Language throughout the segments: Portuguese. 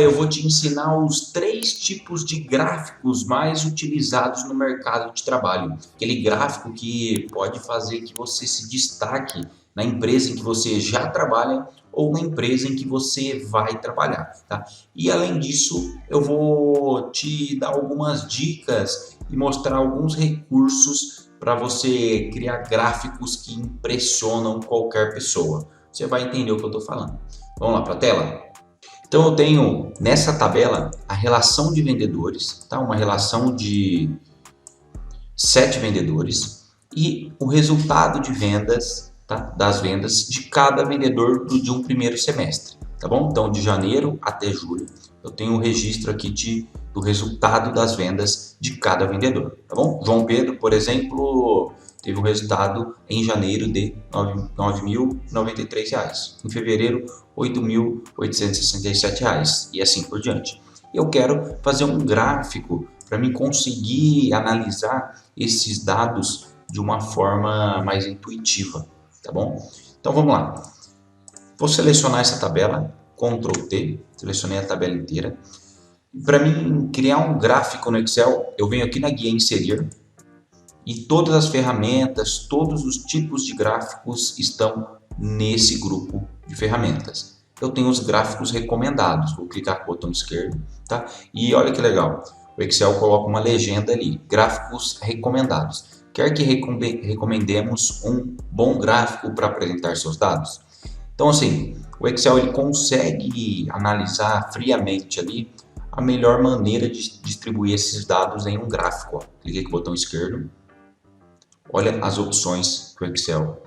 Eu vou te ensinar os 3 tipos de gráficos mais utilizados no mercado de trabalho. Aquele gráfico que pode fazer que você se destaque na empresa em que você já trabalha ou na empresa em que você vai trabalhar, tá? E além disso, eu vou te dar algumas dicas e mostrar alguns recursos para você criar gráficos que impressionam qualquer pessoa. Você vai entender o que eu estou falando. Vamos lá para a tela? Então eu tenho nessa tabela a relação de vendedores, tá? Uma relação de 7 vendedores e o resultado de vendas, tá? Das vendas de cada vendedor de um primeiro semestre, tá bom? Então de janeiro até julho eu tenho um registro aqui do resultado das vendas de cada vendedor, tá bom? João Pedro, por exemplo, teve um resultado em janeiro de R$ 9.093, em fevereiro R$ 8.867 e assim por diante. Eu quero fazer um gráfico para me conseguir analisar esses dados de uma forma mais intuitiva, tá bom? Então vamos lá. Vou selecionar essa tabela, Ctrl T, selecionei a tabela inteira. Para mim criar um gráfico no Excel, eu venho aqui na guia inserir e todas as ferramentas, todos os tipos de gráficos estão nesse grupo de ferramentas. Eu tenho os gráficos recomendados, vou clicar com o botão esquerdo, tá? E olha que legal, o Excel coloca uma legenda ali, gráficos recomendados. Quer que recomendemos um bom gráfico para apresentar seus dados? Então assim, o Excel ele consegue analisar friamente ali a melhor maneira de distribuir esses dados em um gráfico. Ó. Cliquei com o botão esquerdo. Olha as opções que o Excel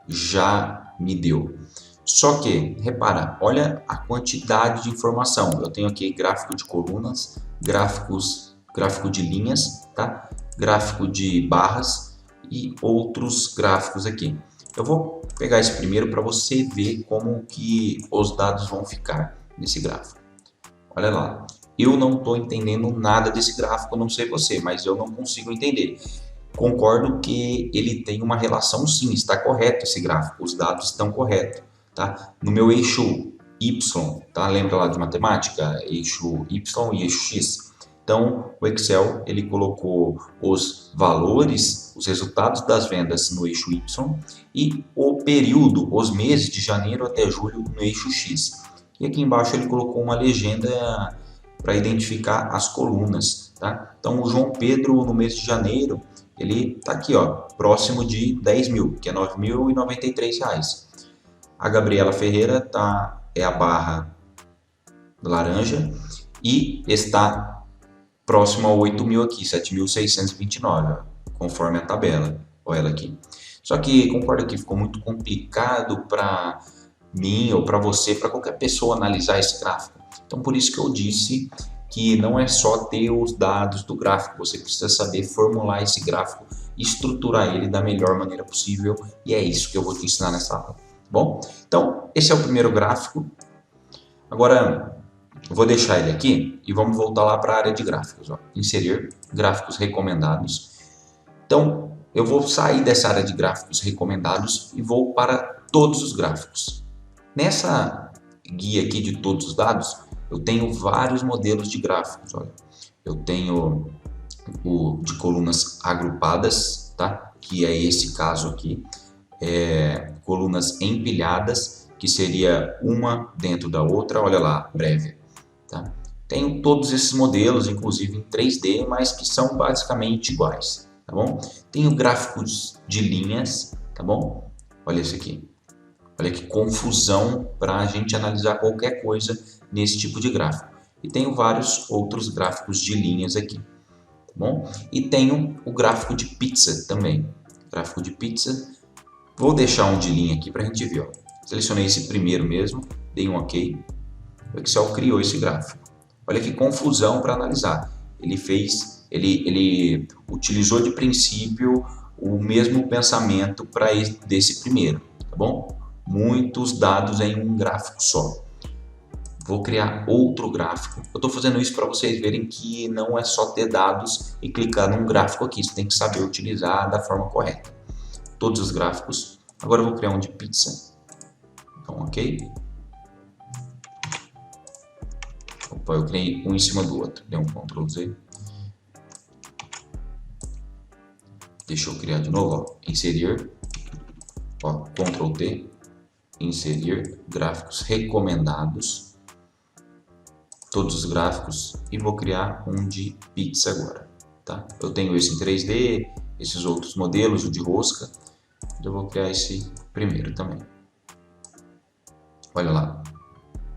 já me deu. Só que, repara, olha a quantidade de informação. Eu tenho aqui gráfico de colunas, gráfico de linhas, tá? Gráfico de barras e outros gráficos aqui. Eu vou pegar esse primeiro para você ver como que os dados vão ficar nesse gráfico. Olha lá, eu não estou entendendo nada desse gráfico, não sei você, mas eu não consigo entender. Concordo que ele tem uma relação sim, está correto esse gráfico, os dados estão corretos, tá? No meu eixo Y, tá? Lembra lá de matemática? Eixo Y e eixo X. Então, o Excel, ele colocou os valores, os resultados das vendas no eixo Y e o período, os meses de janeiro até julho no eixo X. E aqui embaixo ele colocou uma legenda para identificar as colunas, tá? Então, o João Pedro, no mês de janeiro, ele está aqui, ó, próximo de 10 mil, que é R$ 9.093. A Gabriela Ferreira é a barra laranja e está próximo a 8 mil aqui, 7.629, conforme a tabela. Olha ela aqui. Só que concorda que ficou muito complicado para mim ou para você, para qualquer pessoa analisar esse gráfico. Então por isso que eu disse que não é só ter os dados do gráfico, você precisa saber formular esse gráfico, estruturar ele da melhor maneira possível e é isso que eu vou te ensinar nessa aula. Bom, então esse é o primeiro gráfico. Agora eu vou deixar ele aqui e vamos voltar lá para a área de gráficos. Ó. Inserir gráficos recomendados. Então eu vou sair dessa área de gráficos recomendados e vou para todos os gráficos. Nessa guia aqui de todos os dados, eu tenho vários modelos de gráficos. Olha. Eu tenho o de colunas agrupadas, tá? Que é esse caso aqui. Colunas empilhadas, que seria uma dentro da outra. Olha lá, breve. Tá? Tenho todos esses modelos, inclusive em 3D, mas que são basicamente iguais. Tá bom? Tenho gráficos de linhas, tá bom? Olha esse aqui. Olha que confusão para a gente analisar qualquer coisa nesse tipo de gráfico. E tenho vários outros gráficos de linhas aqui, tá bom? E tenho o gráfico de pizza também. Gráfico de pizza. Vou deixar um de linha aqui para a gente ver. Ó. Selecionei esse primeiro mesmo, dei um OK. O Excel criou esse gráfico. Olha que confusão para analisar. Ele utilizou de princípio o mesmo pensamento para desse primeiro, tá bom? Muitos dados em um gráfico só. Vou criar outro gráfico. Eu estou fazendo isso para vocês verem que não é só ter dados e clicar num gráfico aqui. Você tem que saber utilizar da forma correta. Todos os gráficos. Agora eu vou criar um de pizza. Então, OK. Opa, eu criei um em cima do outro. Dei um Ctrl Z. Deixa eu criar de novo, ó. Inserir, ó, Ctrl T, inserir gráficos recomendados, todos os gráficos, e vou criar um de pizza agora, tá? Eu tenho esse em 3D, esses outros modelos, o de rosca, eu vou criar esse primeiro também. Olha lá,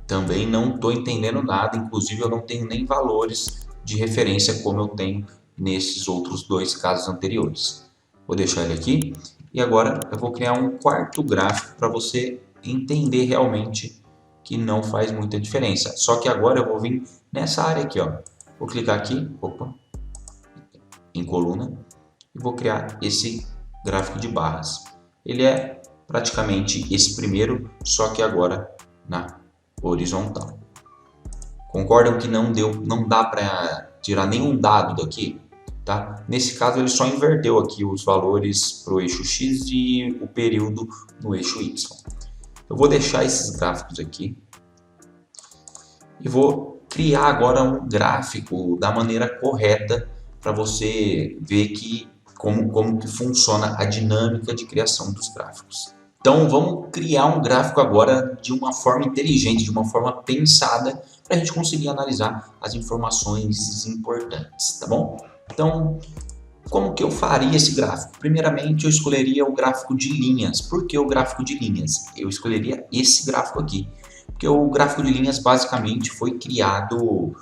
também não estou entendendo nada, inclusive eu não tenho nem valores de referência como eu tenho nesses outros dois casos anteriores. Vou deixar ele aqui e agora eu vou criar um quarto gráfico para você entender realmente que não faz muita diferença. Só que agora eu vou vir nessa área aqui, ó. Vou clicar aqui, opa, em coluna e vou criar esse gráfico de barras. Ele é praticamente esse primeiro, só que agora na horizontal. Concordam que não dá para tirar nenhum dado daqui? Tá? Nesse caso ele só inverteu aqui os valores para o eixo X e o período no eixo Y. Eu vou deixar esses gráficos aqui e vou criar agora um gráfico da maneira correta para você ver como que funciona a dinâmica de criação dos gráficos. Então vamos criar um gráfico agora de uma forma inteligente, de uma forma pensada, para a gente conseguir analisar as informações importantes, tá bom? Então, como que eu faria esse gráfico? Primeiramente, eu escolheria o gráfico de linhas. Por que o gráfico de linhas? Eu escolheria esse gráfico aqui, porque o gráfico de linhas basicamente foi criado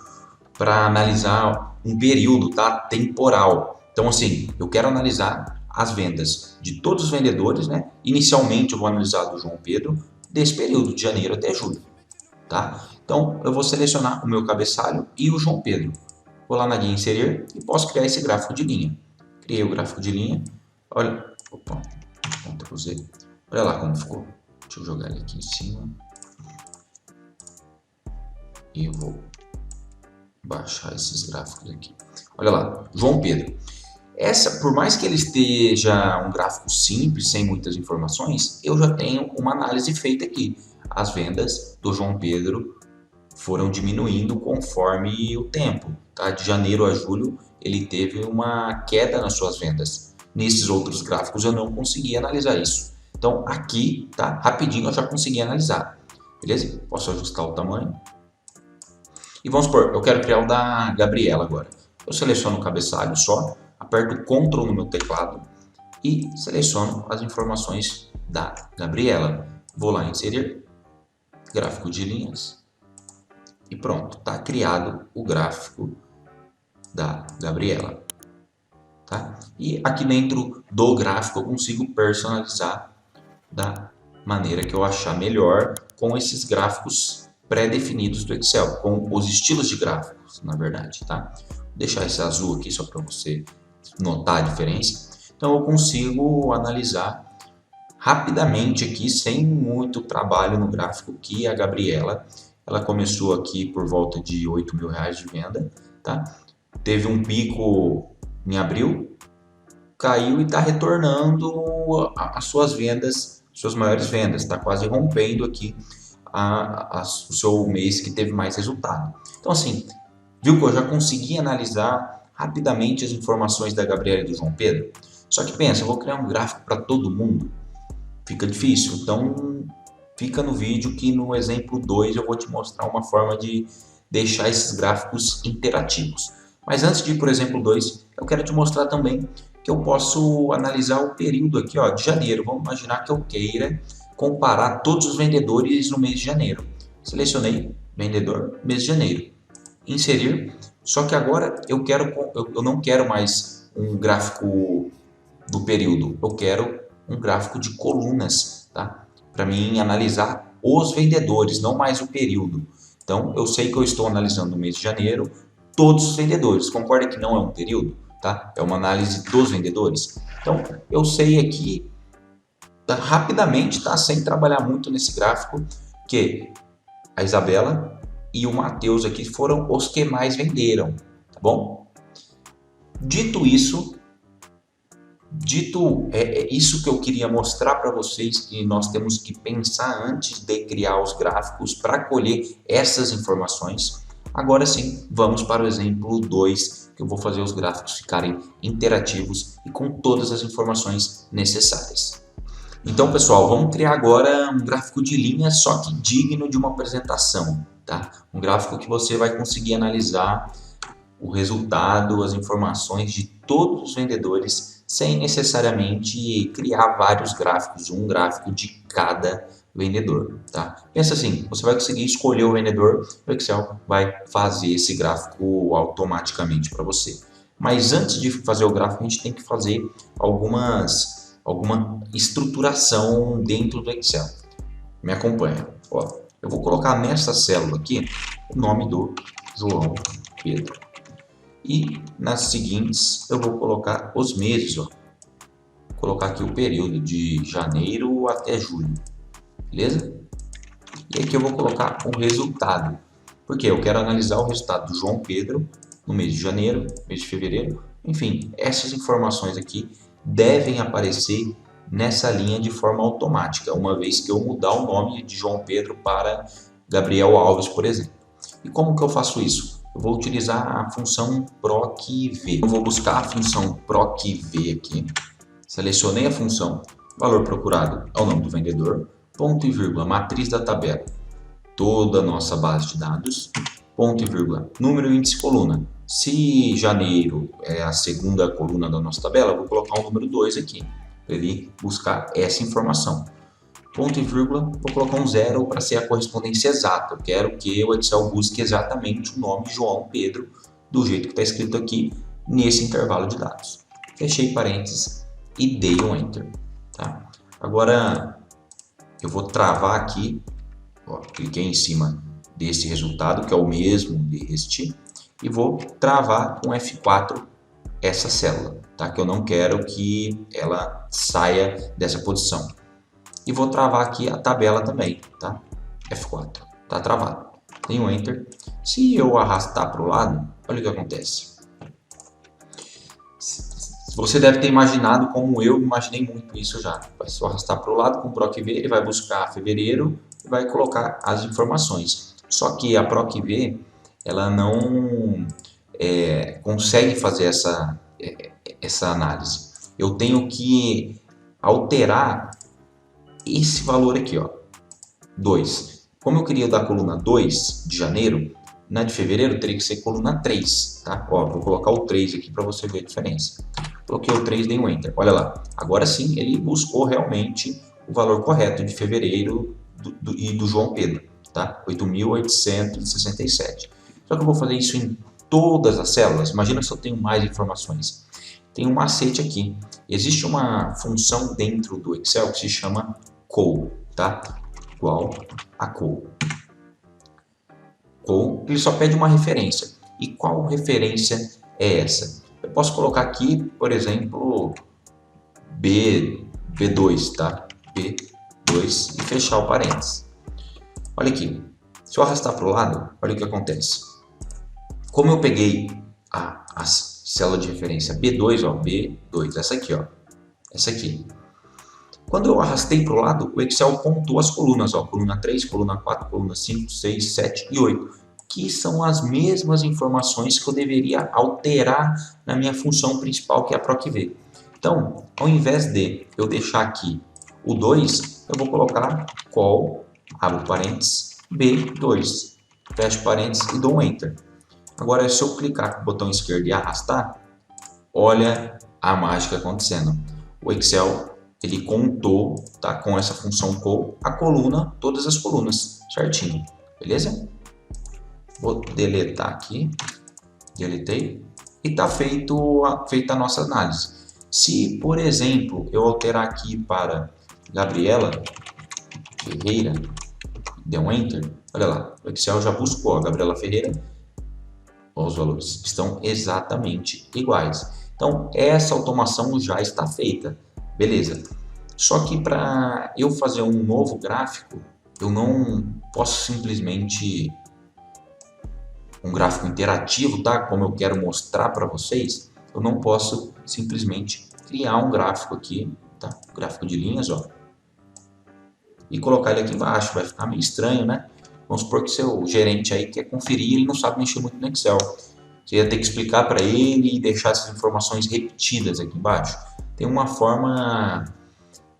para analisar um período, tá? Temporal. Então, assim, eu quero analisar as vendas de todos os vendedores, né? Inicialmente, eu vou analisar do João Pedro desse período, de janeiro até julho, tá? Então, eu vou selecionar o meu cabeçalho e o João Pedro. Vou lá na guia inserir e posso criar esse gráfico de linha. Criei o gráfico de linha. Olha, opa, Ctrl Z. Olha lá como ficou. Deixa eu jogar ele aqui em cima. E eu vou baixar esses gráficos aqui. Olha lá, João Pedro. Por mais que ele esteja um gráfico simples, sem muitas informações, eu já tenho uma análise feita aqui. As vendas do João Pedro foram diminuindo conforme o tempo. Tá? De janeiro a julho, ele teve uma queda nas suas vendas. Nesses outros gráficos, eu não consegui analisar isso. Então, aqui, tá? Rapidinho, eu já consegui analisar. Beleza? Posso ajustar o tamanho. E vamos supor, eu quero criar o da Gabriela agora. Eu seleciono o cabeçalho só, aperto Ctrl no meu teclado e seleciono as informações da Gabriela. Vou lá em inserir, gráfico de linhas e pronto, está criado o gráfico da Gabriela. Tá? E aqui dentro do gráfico eu consigo personalizar da maneira que eu achar melhor com esses gráficos pré-definidos do Excel, com os estilos de gráficos, na verdade. Tá? Vou deixar esse azul aqui só para você notar a diferença. Então eu consigo analisar rapidamente aqui, sem muito trabalho no gráfico, que a Gabriela, ela começou aqui por volta de R$8.000 de venda, tá? Teve um pico em abril, caiu e está retornando as suas vendas, suas maiores vendas, está quase rompendo aqui o seu mês que teve mais resultado. Então assim, viu que eu já consegui analisar rapidamente as informações da Gabriela e do João Pedro? Só que pensa, eu vou criar um gráfico para todo mundo, fica difícil, então fica no vídeo que no exemplo 2 eu vou te mostrar uma forma de deixar esses gráficos interativos. Mas antes de ir para o exemplo 2, eu quero te mostrar também que eu posso analisar o período aqui, ó, de janeiro. Vamos imaginar que eu queira comparar todos os vendedores no mês de janeiro. Selecionei vendedor, mês de janeiro. Inserir, só que agora eu não quero mais um gráfico do período, eu quero um gráfico de colunas, tá? Para mim analisar os vendedores, não mais o período. Então eu sei que eu estou analisando o mês de janeiro, todos os vendedores. Concorda que não é um período, tá? É uma análise dos vendedores. Então eu sei aqui rapidamente, tá? Sem trabalhar muito nesse gráfico, que a Isabela e o Matheus aqui foram os que mais venderam, tá bom? Dito isso isso que eu queria mostrar para vocês, que nós temos que pensar antes de criar os gráficos para colher essas informações. Agora sim, vamos para o exemplo 2, que eu vou fazer os gráficos ficarem interativos e com todas as informações necessárias. Então, pessoal, vamos criar agora um gráfico de linhas, só que digno de uma apresentação, tá? Um gráfico que você vai conseguir analisar o resultado, as informações de todos os vendedores, sem necessariamente criar vários gráficos, um gráfico de cada vendedor, tá? Pensa assim, você vai conseguir escolher o vendedor, o Excel vai fazer esse gráfico automaticamente para você. Mas antes de fazer o gráfico, a gente tem que fazer alguma estruturação dentro do Excel. Me acompanha. Ó, eu vou colocar nessa célula aqui o nome do João Pedro. E nas seguintes eu vou colocar os meses. Ó. Vou colocar aqui o período de janeiro até julho. Beleza? E aqui eu vou colocar o resultado. Porque eu quero analisar o resultado do João Pedro no mês de janeiro, mês de fevereiro. Enfim, essas informações aqui devem aparecer nessa linha de forma automática, uma vez que eu mudar o nome de João Pedro para Gabriel Alves, por exemplo. E como que eu faço isso? Eu vou utilizar a função procv. Eu vou buscar a função procv aqui, selecionei a função valor procurado é o nome do vendedor, ponto e vírgula, matriz da tabela, toda a nossa base de dados, ponto e vírgula, número, índice, coluna. Se janeiro é a segunda coluna da nossa tabela, eu vou colocar o número 2 aqui, para ele buscar essa informação. Ponto e vírgula, vou colocar um 0 para ser a correspondência exata. Eu quero que o Excel busque exatamente o nome João Pedro, do jeito que está escrito aqui, nesse intervalo de dados. Fechei parênteses e dei um Enter. Tá? Agora, eu vou travar aqui, ó, cliquei em cima desse resultado, que é o mesmo deste, e vou travar com F4 essa célula, tá? Que eu não quero que ela saia dessa posição. E vou travar aqui a tabela também, tá? F4, tá travado. Tem um Enter. Se eu arrastar para o lado, olha o que acontece. Você deve ter imaginado como eu imaginei muito isso já. Vai só arrastar para o lado com o PROC-V, ele vai buscar fevereiro e vai colocar as informações. Só que a PROC-V, ela não consegue fazer essa análise. Eu tenho que alterar esse valor aqui, ó, 2. Como eu queria da coluna 2 de janeiro, na de fevereiro teria que ser coluna 3, tá? Ó, vou colocar o 3 aqui para você ver a diferença. Coloquei o 3, dei um Enter. Olha lá, agora sim ele buscou realmente o valor correto de fevereiro e do João Pedro, tá? 8.867. Só que eu vou fazer isso em todas as células. Imagina se eu tenho mais informações. Tem um macete aqui. Existe uma função dentro do Excel que se chama call, tá? Igual a call. Call, ele só pede uma referência. E qual referência é essa? Eu posso colocar aqui, por exemplo, B2, tá? B2 e fechar o parênteses. Olha aqui. Se eu arrastar para o lado, olha o que acontece. Como eu peguei a célula de referência B2, ó, B2, essa aqui, ó, essa aqui. Quando eu arrastei para o lado, o Excel contou as colunas, ó, coluna 3, coluna 4, coluna 5, 6, 7 e 8, que são as mesmas informações que eu deveria alterar na minha função principal, que é a PROC-V. Então, ao invés de eu deixar aqui o 2, eu vou colocar call, abro parênteses, B2, fecho parênteses e dou um Enter. Agora, se eu clicar com o botão esquerdo e arrastar, olha a mágica acontecendo. O Excel, ele contou, tá, com essa função call, a coluna, todas as colunas, certinho, beleza? Vou deletar aqui, deletei, e está feita a nossa análise. Se, por exemplo, eu alterar aqui para Gabriela Ferreira, der um Enter, olha lá, o Excel já buscou a Gabriela Ferreira, os valores estão exatamente iguais. Então, essa automação já está feita, beleza. Só que para eu fazer um novo gráfico, eu não posso simplesmente um gráfico interativo, tá? Como eu quero mostrar para vocês, eu não posso simplesmente criar um gráfico aqui, tá? Gráfico de linhas, ó, e colocar ele aqui embaixo, vai ficar meio estranho, né? Vamos supor que seu gerente aí quer conferir e ele não sabe mexer muito no Excel. Você ia ter que explicar para ele e deixar essas informações repetidas aqui embaixo. Tem uma forma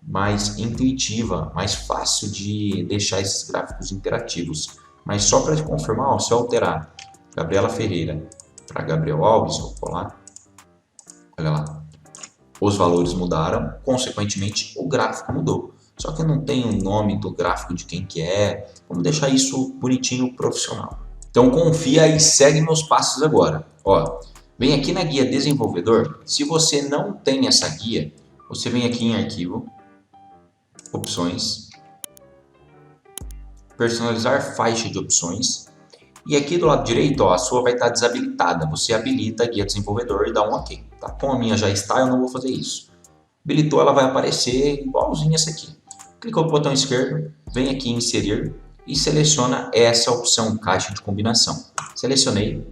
mais intuitiva, mais fácil de deixar esses gráficos interativos. Mas só para te confirmar, ó, se eu alterar Gabriela Ferreira para Gabriel Alves, vou colar, olha lá, os valores mudaram, consequentemente o gráfico mudou. Só que eu não tenho o nome do gráfico de quem que é, vamos deixar isso bonitinho, profissional. Então confia e segue meus passos agora. Ó, vem aqui na guia desenvolvedor, se você não tem essa guia, você vem aqui em arquivo, opções, personalizar faixa de opções, e aqui do lado direito, ó, a sua vai estar desabilitada, você habilita a guia desenvolvedor e dá um OK. Tá? Como a minha já está, eu não vou fazer isso. Habilitou, ela vai aparecer igualzinho essa aqui. Clicou no botão esquerdo, vem aqui em inserir e seleciona essa opção caixa de combinação. Selecionei,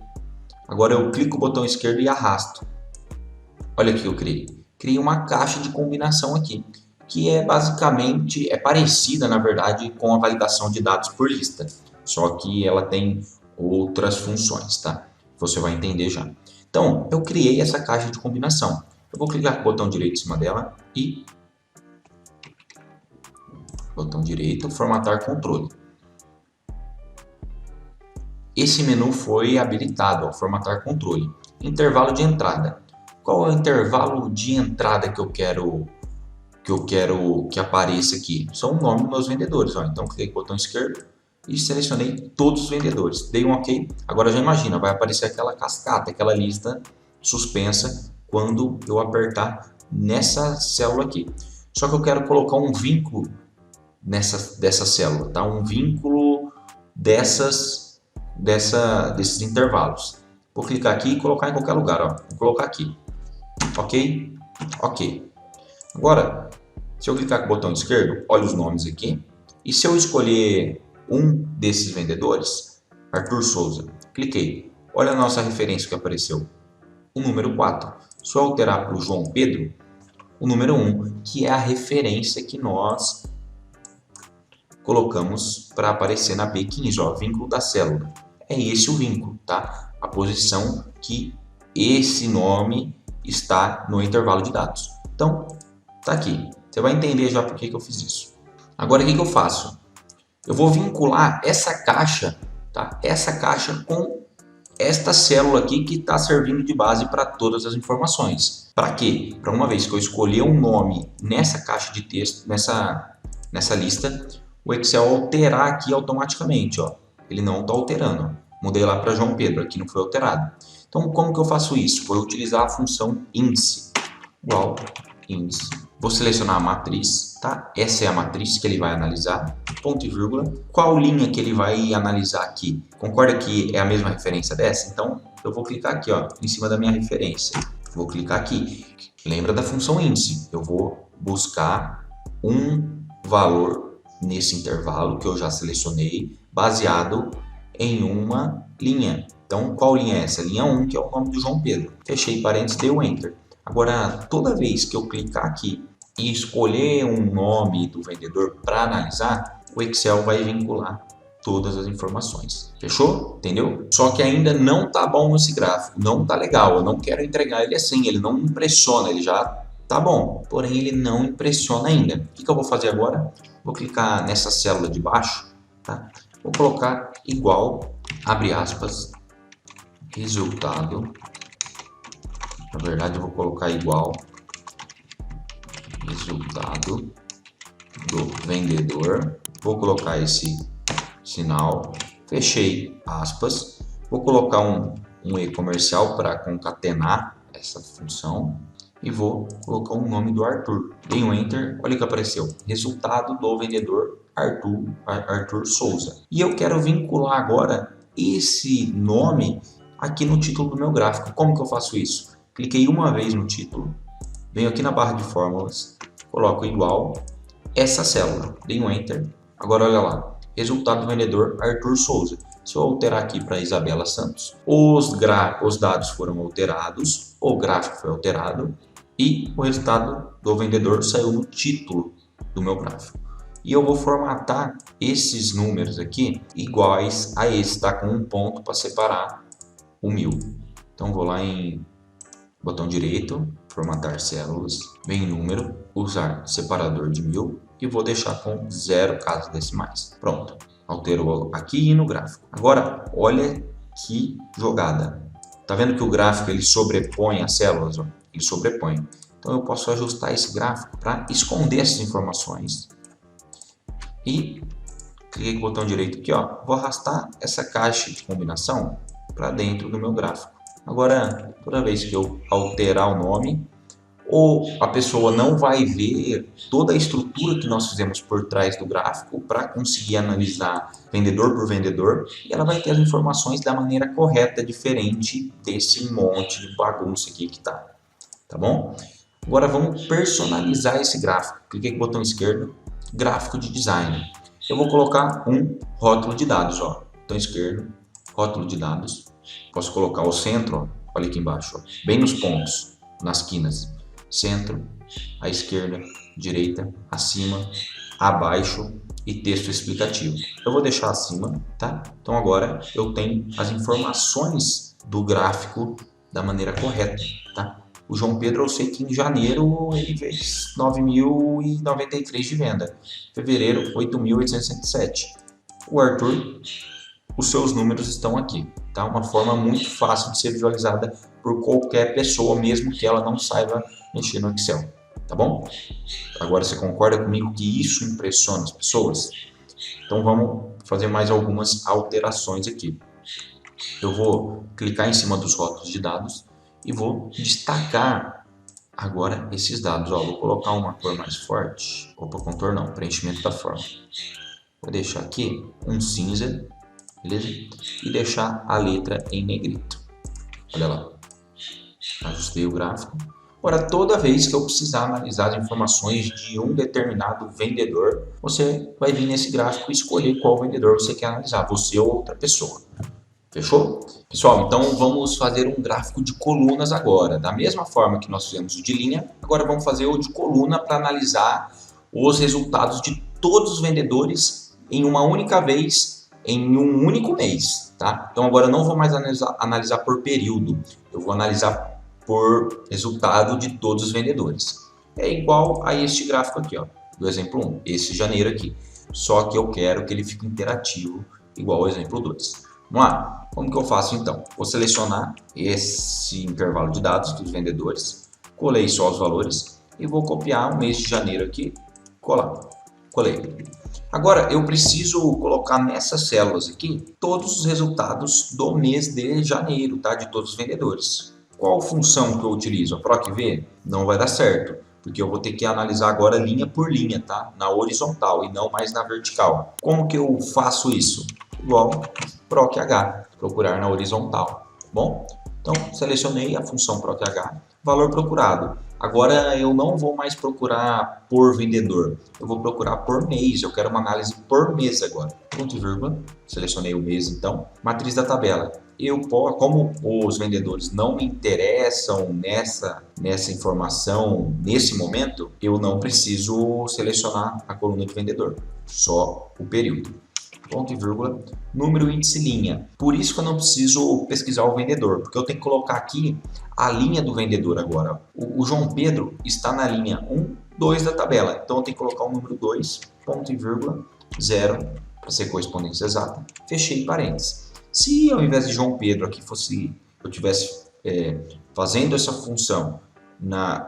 agora eu clico no botão esquerdo e arrasto. Olha o que eu criei. Criei uma caixa de combinação aqui, que é basicamente, é parecida na verdade com a validação de dados por lista, só que ela tem outras funções, tá? Você vai entender já. Então, eu criei essa caixa de combinação. Eu vou clicar com o botão direito em cima dela e botão direito, formatar controle. Esse menu foi habilitado, ó, formatar controle. Intervalo de entrada. Qual é o intervalo de entrada que eu quero que apareça aqui? São o nome dos meus vendedores. Ó. Então, cliquei com o botão esquerdo e selecionei todos os vendedores. Dei um OK. Agora já imagina, vai aparecer aquela cascata, aquela lista suspensa quando eu apertar nessa célula aqui. Só que eu quero colocar um vínculo dessa célula, tá? Um vínculo desses intervalos. Vou clicar aqui e colocar em qualquer lugar, ó. Vou colocar aqui. OK? OK. Agora, se eu clicar com o botão esquerdo, olha os nomes aqui. E se eu escolher um desses vendedores, Arthur Souza, cliquei. Olha a nossa referência que apareceu. O número 4. Se eu alterar para o João Pedro, o número 1, que é a referência que nós colocamos para aparecer na B15, ó, vínculo da célula. É esse o vínculo, tá? A posição que esse nome está no intervalo de dados. Então, tá aqui. Você vai entender já por que eu fiz isso. Agora, o que eu faço? Eu vou vincular essa caixa, tá? Essa caixa com esta célula aqui que está servindo de base para todas as informações. Para quê? Para uma vez que eu escolher um nome nessa caixa de texto, nessa lista, o Excel alterar aqui automaticamente. Ó. Ele não está alterando. Ó. Mudei lá para João Pedro, aqui não foi alterado. Então, como que eu faço isso? Vou utilizar a função índice, igual índice. Vou selecionar a matriz, tá? Essa é a matriz que ele vai analisar, ponto e vírgula. Qual linha que ele vai analisar aqui? Concorda que é a mesma referência dessa? Então, eu vou clicar aqui, ó, em cima da minha referência. Vou clicar aqui. Lembra da função índice? Eu vou buscar um valor nesse intervalo que eu já selecionei, baseado em uma linha. Então, qual linha é essa? Linha 1, que é o nome do João Pedro. Fechei parênteses, dei o Enter. Agora, toda vez que eu clicar aqui e escolher um nome do vendedor para analisar, o Excel vai vincular todas as informações. Fechou? Entendeu? Só que ainda não tá bom esse gráfico, não tá legal. Eu não quero entregar ele assim, ele não impressiona, ele já tá bom, porém ele não impressiona ainda. O que eu vou fazer agora? Vou clicar nessa célula de baixo, tá? Vou colocar igual, abre aspas, resultado. Na verdade, eu vou colocar igual resultado do vendedor. Vou colocar esse sinal. Fechei aspas. Vou colocar um E comercial para concatenar essa função. E vou colocar o nome do Arthur. Dei um Enter. Olha o que apareceu. Resultado do vendedor Arthur Souza. E eu quero vincular agora esse nome aqui no título do meu gráfico. Como que eu faço isso? Cliquei uma vez no título, venho aqui na barra de fórmulas, coloco igual essa célula, dei um Enter. Agora olha lá, resultado do vendedor Arthur Souza. Se eu alterar aqui para Isabela Santos, os dados foram alterados, o gráfico foi alterado e o resultado do vendedor saiu no título do meu gráfico. E eu vou formatar esses números aqui iguais a esse, tá? Com um ponto para separar o 1000. Então vou lá em botão direito, formatar células, vem em número, usar separador de 1000 e vou deixar com 0 casas decimais. Pronto, alterou aqui e no gráfico. Agora, olha que jogada. Tá vendo que o gráfico ele sobrepõe as células? Ó? Ele sobrepõe. Então eu posso ajustar esse gráfico para esconder essas informações. E cliquei com o botão direito aqui, ó, vou arrastar essa caixa de combinação para dentro do meu gráfico. Agora, toda vez que eu alterar o nome, ou a pessoa não vai ver toda a estrutura que nós fizemos por trás do gráfico para conseguir analisar vendedor por vendedor, e ela vai ter as informações da maneira correta, diferente desse monte de bagunça aqui que tá bom? Agora vamos personalizar esse gráfico. Cliquei com o botão esquerdo, gráfico de design. Eu vou colocar um rótulo de dados, ó. Botão esquerdo, rótulo de dados. Posso colocar o centro, ó. Olha aqui embaixo, ó. Bem nos pontos, nas quinas. Centro, à esquerda, direita, acima, abaixo e texto explicativo. Eu vou deixar acima, tá? Então agora eu tenho as informações do gráfico da maneira correta, tá? O João Pedro, eu sei que em janeiro ele fez 9.093 de venda. Fevereiro, 8.807. O Arthur, os seus números estão aqui. Tá? Uma forma muito fácil de ser visualizada por qualquer pessoa, mesmo que ela não saiba mexer no Excel. Tá bom? Agora você concorda comigo que isso impressiona as pessoas? Então vamos fazer mais algumas alterações aqui. Eu vou clicar em cima dos rótulos de dados e vou destacar agora esses dados. Ó, vou colocar uma cor mais forte. Opa, contorno não, preenchimento da forma. Vou deixar aqui um cinza, beleza? E deixar a letra em negrito. Olha lá. Ajustei o gráfico. Agora, toda vez que eu precisar analisar as informações de um determinado vendedor, você vai vir nesse gráfico e escolher qual vendedor você quer analisar, você ou outra pessoa. Fechou? Pessoal, então vamos fazer um gráfico de colunas agora. Da mesma forma que nós fizemos o de linha, agora vamos fazer o de coluna para analisar os resultados de todos os vendedores em uma única vez, em um único mês. Tá? Então agora eu não vou mais analisar por período, eu vou analisar por resultado de todos os vendedores. É igual a este gráfico aqui, ó, do exemplo 1, esse janeiro aqui. Só que eu quero que ele fique interativo, igual ao exemplo 2. Vamos lá, como que eu faço então? Vou selecionar esse intervalo de dados dos vendedores, colei só os valores e vou copiar o mês de janeiro aqui, colar, colei. Agora eu preciso colocar nessas células aqui todos os resultados do mês de janeiro, tá? De todos os vendedores. Qual função que eu utilizo? A PROC-V? Não vai dar certo, porque eu vou ter que analisar agora linha por linha, tá? Na horizontal e não mais na vertical. Como que eu faço isso? Igual PROC-H, procurar na horizontal, tá bom? Então, selecionei a função PROC-H, valor procurado. Agora eu não vou mais procurar por vendedor, eu vou procurar por mês, eu quero uma análise por mês agora. Ponto e vírgula, selecionei o mês então, matriz da tabela. Como os vendedores não me interessam nessa informação nesse momento, eu não preciso selecionar a coluna de vendedor, só o período. Ponto e vírgula, número, índice, linha. Por isso que eu não preciso pesquisar o vendedor, porque eu tenho que colocar aqui a linha do vendedor agora. O João Pedro está na linha 1, 2 da tabela, então eu tenho que colocar o número 2, ponto e vírgula, 0, para ser correspondência exata, fechei parênteses. Se ao invés de João Pedro aqui eu tivesse fazendo essa função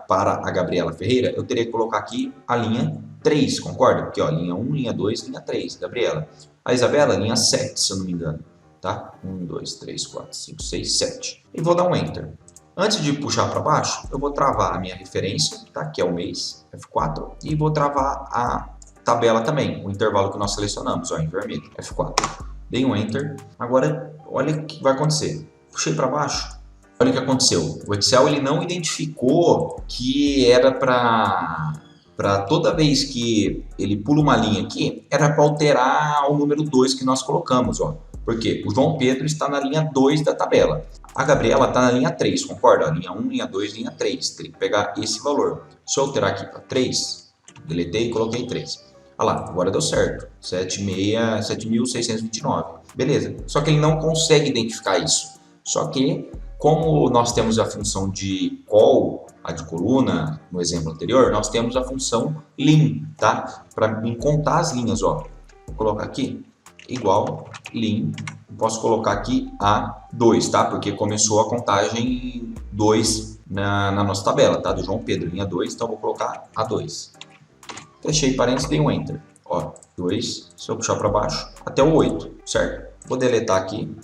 para a Gabriela Ferreira, eu teria que colocar aqui a linha 3, concorda? Porque ó, linha 1, linha 2, linha 3, Gabriela. A Isabela, linha 7, se eu não me engano. Tá? 1, 2, 3, 4, 5, 6, 7. E vou dar um Enter. Antes de puxar para baixo, eu vou travar a minha referência, tá? Que é o mês, F4, e vou travar a tabela também, o intervalo que nós selecionamos, ó, em vermelho, F4. Dei um Enter. Agora, olha o que vai acontecer. Puxei para baixo. Olha o que aconteceu. O Excel ele não identificou que era para toda vez que ele pula uma linha aqui, era para alterar o número 2 que nós colocamos. Ó. Por quê? O João Pedro está na linha 2 da tabela. A Gabriela está na linha 3, concorda? Linha 1, linha 2, linha 3. Tem que pegar esse valor. Se eu alterar aqui para 3, deletei e coloquei 3. Olha lá, agora deu certo. 7.629. Beleza. Só que ele não consegue identificar isso. Só que, como nós temos a função de call, a de coluna, no exemplo anterior, nós temos a função lim, tá? Para contar as linhas, ó. Vou colocar aqui, igual lim. Posso colocar aqui A2, tá? Porque começou a contagem 2 na nossa tabela, tá? Do João Pedro, linha 2, então vou colocar A2. Fechei parênteses, dei um Enter. Ó, 2, se eu puxar para baixo, até o 8, certo? Vou deletar aqui.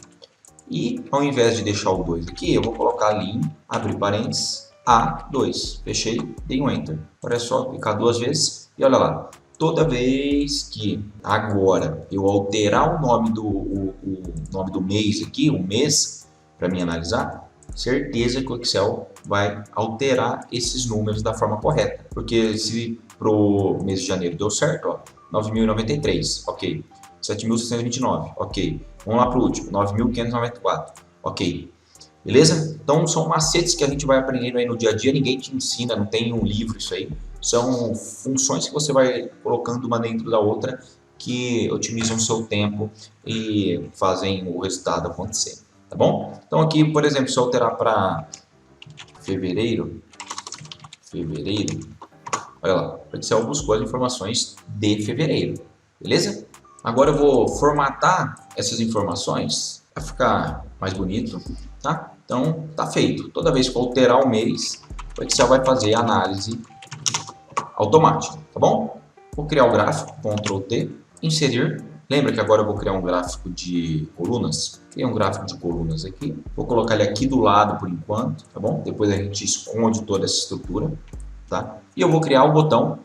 E ao invés de deixar o 2 aqui, eu vou colocar lim, abrir parênteses, A2. Fechei, dei um Enter. Agora é só clicar duas vezes e olha lá. Toda vez que agora eu alterar o nome do mês aqui, o mês, para mim analisar, certeza que o Excel vai alterar esses números da forma correta. Porque se pro mês de janeiro deu certo, ó, 9.093, ok. 7.629, ok. Vamos lá para o último, 9.594, ok. Beleza? Então são macetes que a gente vai aprendendo aí no dia a dia, ninguém te ensina, não tem um livro isso aí. São funções que você vai colocando uma dentro da outra que otimizam o seu tempo e fazem o resultado acontecer, tá bom? Então aqui, por exemplo, se eu alterar para fevereiro, olha lá, o Excel buscou as informações de fevereiro, beleza? Agora eu vou formatar essas informações para ficar mais bonito, tá? Então, tá feito. Toda vez que eu alterar o mês, o Excel vai fazer a análise automática, tá bom? Vou criar o gráfico, Ctrl T, inserir. Lembra que agora eu vou criar um gráfico de colunas? Criei um gráfico de colunas aqui. Vou colocar ele aqui do lado por enquanto, tá bom? Depois a gente esconde toda essa estrutura, tá? E eu vou criar o botão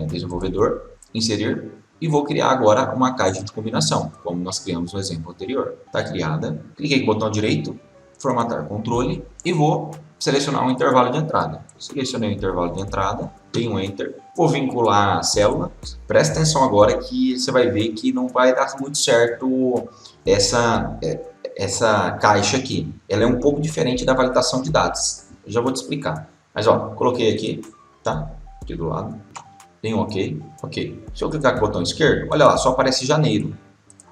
desenvolvedor, inserir. E vou criar agora uma caixa de combinação, como nós criamos no exemplo anterior. Está criada. Cliquei com o botão direito, formatar controle e vou selecionar um intervalo de entrada. Selecionei o intervalo de entrada, dei um Enter, vou vincular a célula. Presta atenção agora que você vai ver que não vai dar muito certo essa caixa aqui. Ela é um pouco diferente da validação de dados. Eu já vou te explicar. Mas ó, coloquei aqui, tá? Aqui do lado. Tem um OK, OK. Se eu clicar com o botão esquerdo, olha lá, só aparece janeiro.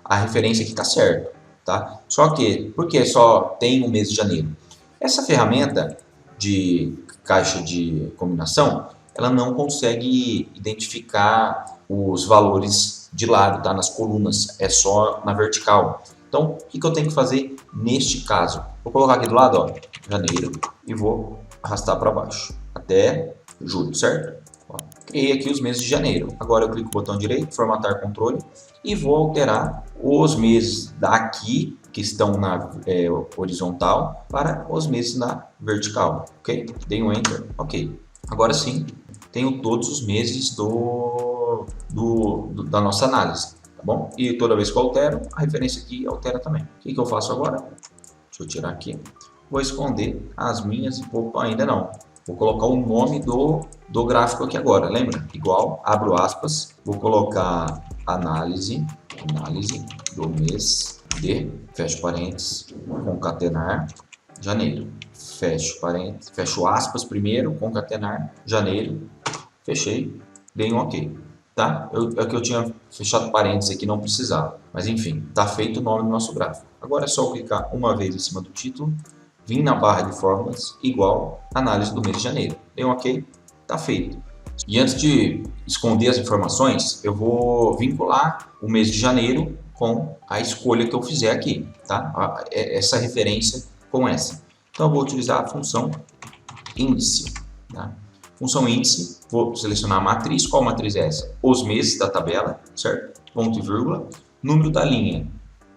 A referência aqui está certa, tá? Só que, por que só tem o mês de janeiro? Essa ferramenta de caixa de combinação, ela não consegue identificar os valores de lado, tá? Nas colunas, é só na vertical. Então, o que eu tenho que fazer neste caso? Vou colocar aqui do lado, ó, janeiro, e vou arrastar para baixo, até julho, certo? Criei aqui os meses de janeiro. Agora eu clico no botão direito, formatar controle e vou alterar os meses daqui que estão na horizontal para os meses na vertical, ok? Dei um Enter, ok. Agora sim, tenho todos os meses da nossa análise, tá bom? E toda vez que eu altero, a referência aqui altera também. O que eu faço agora? Deixa eu tirar aqui. Vou esconder as minhas, opa, ainda não. Vou colocar o nome do gráfico aqui agora, lembra? Igual, abro aspas, vou colocar análise do mês de, fecho parênteses, concatenar, janeiro. Fecho parênteses, fecho aspas primeiro, concatenar, janeiro, fechei, dei um OK. Tá? É que eu tinha fechado parênteses aqui, não precisava. Mas enfim, tá feito o nome do nosso gráfico. Agora é só eu clicar uma vez em cima do título, vim na barra de fórmulas, igual análise do mês de janeiro. Dei um OK, tá feito. E antes de esconder as informações, eu vou vincular o mês de janeiro com a escolha que eu fizer aqui, tá? Essa referência com essa. Então eu vou utilizar a função índice, tá? Função índice, vou selecionar a matriz. Qual matriz é essa? Os meses da tabela, certo? Ponto e vírgula. Número da linha,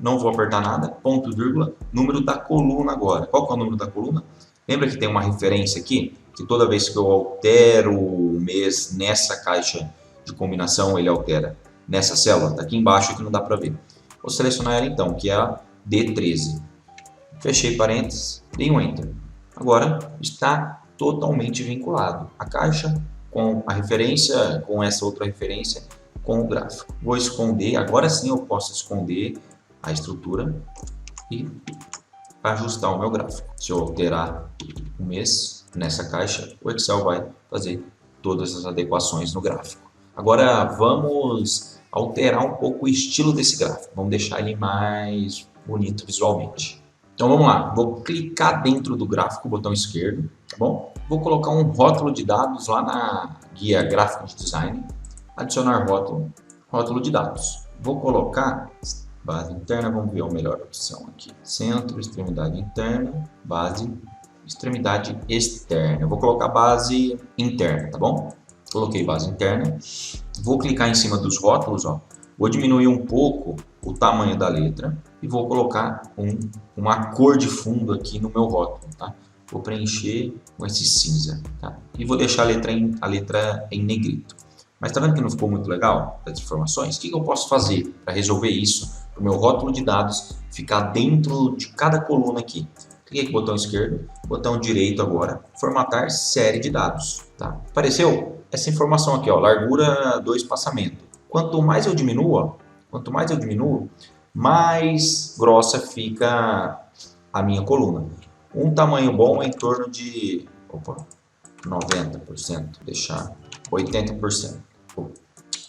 não vou apertar nada. Ponto e vírgula. Número da coluna agora. Qual que é o número da coluna? Lembra que tem uma referência aqui? Que toda vez que eu altero o mês nessa caixa de combinação, ele altera nessa célula. Está aqui embaixo que não dá para ver. Vou selecionar ela então, que é a D13. Fechei parênteses, dei um Enter. Agora está totalmente vinculado a caixa com a referência, com essa outra referência, com o gráfico. Vou esconder, agora sim eu posso esconder a estrutura e ajustar o meu gráfico. Se eu alterar o mês nessa caixa, o Excel vai fazer todas as adequações no gráfico. Agora vamos alterar um pouco o estilo desse gráfico. Vamos deixar ele mais bonito visualmente. Então vamos lá, vou clicar dentro do gráfico, botão esquerdo, tá bom? Vou colocar um rótulo de dados lá na guia gráfico de design, adicionar rótulo, rótulo de dados. Vou colocar base interna, vamos ver a melhor opção aqui. Centro, extremidade interna, base, extremidade externa. Eu vou colocar base interna, tá bom? Coloquei base interna. Vou clicar em cima dos rótulos, ó. Vou diminuir um pouco o tamanho da letra e vou colocar uma cor de fundo aqui no meu rótulo, tá? Vou preencher com esse cinza, tá? E vou deixar a letra em negrito. Mas tá vendo que não ficou muito legal as informações? O que eu posso fazer para resolver isso? Para o meu rótulo de dados ficar dentro de cada coluna aqui. Cliquei com o botão esquerdo, botão direito agora, formatar série de dados, tá? Apareceu essa informação aqui, ó, largura do espaçamento. Quanto mais eu diminuo, mais grossa fica a minha coluna. Um tamanho bom é em torno de 90%, deixar 80%,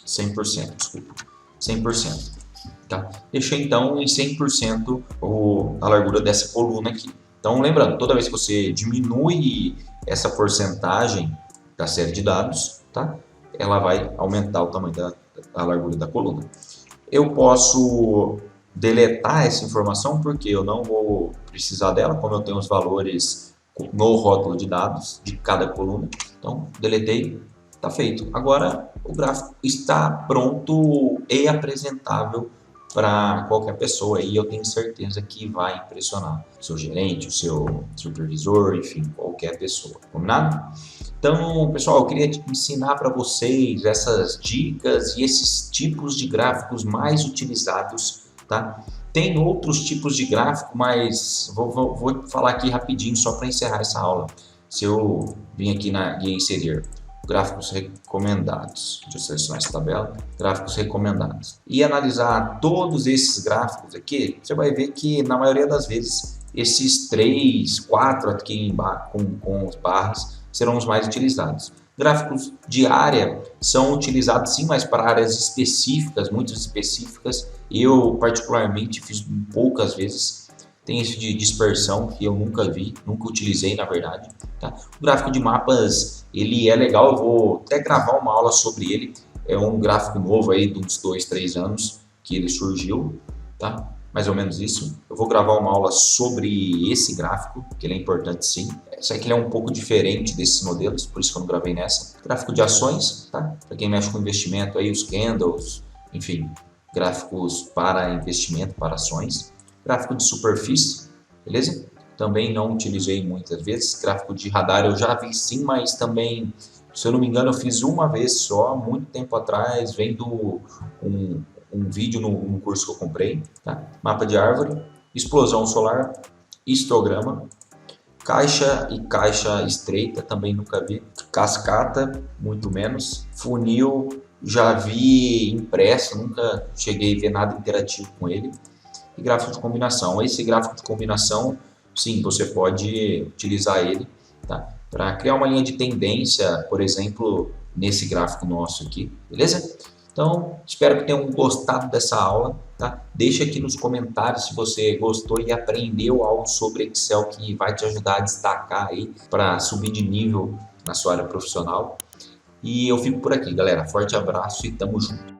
100%, desculpa, 100%. Tá? Deixei então em 100% a largura dessa coluna aqui. Então lembrando, toda vez que você diminui essa porcentagem da série de dados, tá? Ela vai aumentar o tamanho da largura da coluna. Eu posso deletar essa informação porque eu não vou precisar dela, como eu tenho os valores no rótulo de dados de cada coluna. Então, deletei, está feito. Agora, o gráfico está pronto e apresentável para qualquer pessoa e eu tenho certeza que vai impressionar o seu gerente, o seu supervisor, enfim, qualquer pessoa. Combinado? Então, pessoal, eu queria ensinar para vocês essas dicas e esses tipos de gráficos mais utilizados, tá? Tem outros tipos de gráfico, mas vou falar aqui rapidinho só para encerrar essa aula. Se eu vim aqui na guia inserir gráficos recomendados, deixa eu selecionar essa tabela, gráficos recomendados, e analisar todos esses gráficos aqui, você vai ver que na maioria das vezes esses 3, 4 aqui com os barras serão os mais utilizados. Gráficos de área são utilizados sim, mas para áreas específicas, muito específicas. Eu particularmente fiz poucas vezes. Tem esse de dispersão que eu nunca vi, nunca utilizei na verdade. Tá? O gráfico de mapas, ele é legal, eu vou até gravar uma aula sobre ele. É um gráfico novo aí de uns 2, 3 anos que ele surgiu, tá? Mais ou menos isso. Eu vou gravar uma aula sobre esse gráfico, que ele é importante sim. Só que ele é um pouco diferente desses modelos, por isso que eu não gravei nessa. Gráfico de ações, tá? Para quem mexe com investimento aí, os candles, enfim, gráficos para investimento, para ações. Gráfico de superfície, beleza? Também não utilizei muitas vezes. Gráfico de radar eu já vi sim, mas também, se eu não me engano, eu fiz uma vez só, muito tempo atrás, vendo um vídeo no curso que eu comprei, tá? Mapa de árvore, explosão solar, histograma, caixa e caixa estreita, também nunca vi, cascata, muito menos, funil, já vi impresso, nunca cheguei a ver nada interativo com ele, e gráfico de combinação. Esse gráfico de combinação, sim, você pode utilizar ele, tá? Para criar uma linha de tendência, por exemplo, nesse gráfico nosso aqui, beleza? Então, espero que tenham gostado dessa aula, tá? Deixa aqui nos comentários se você gostou e aprendeu algo sobre Excel que vai te ajudar a destacar aí para subir de nível na sua área profissional. E eu fico por aqui, galera. Forte abraço e tamo junto.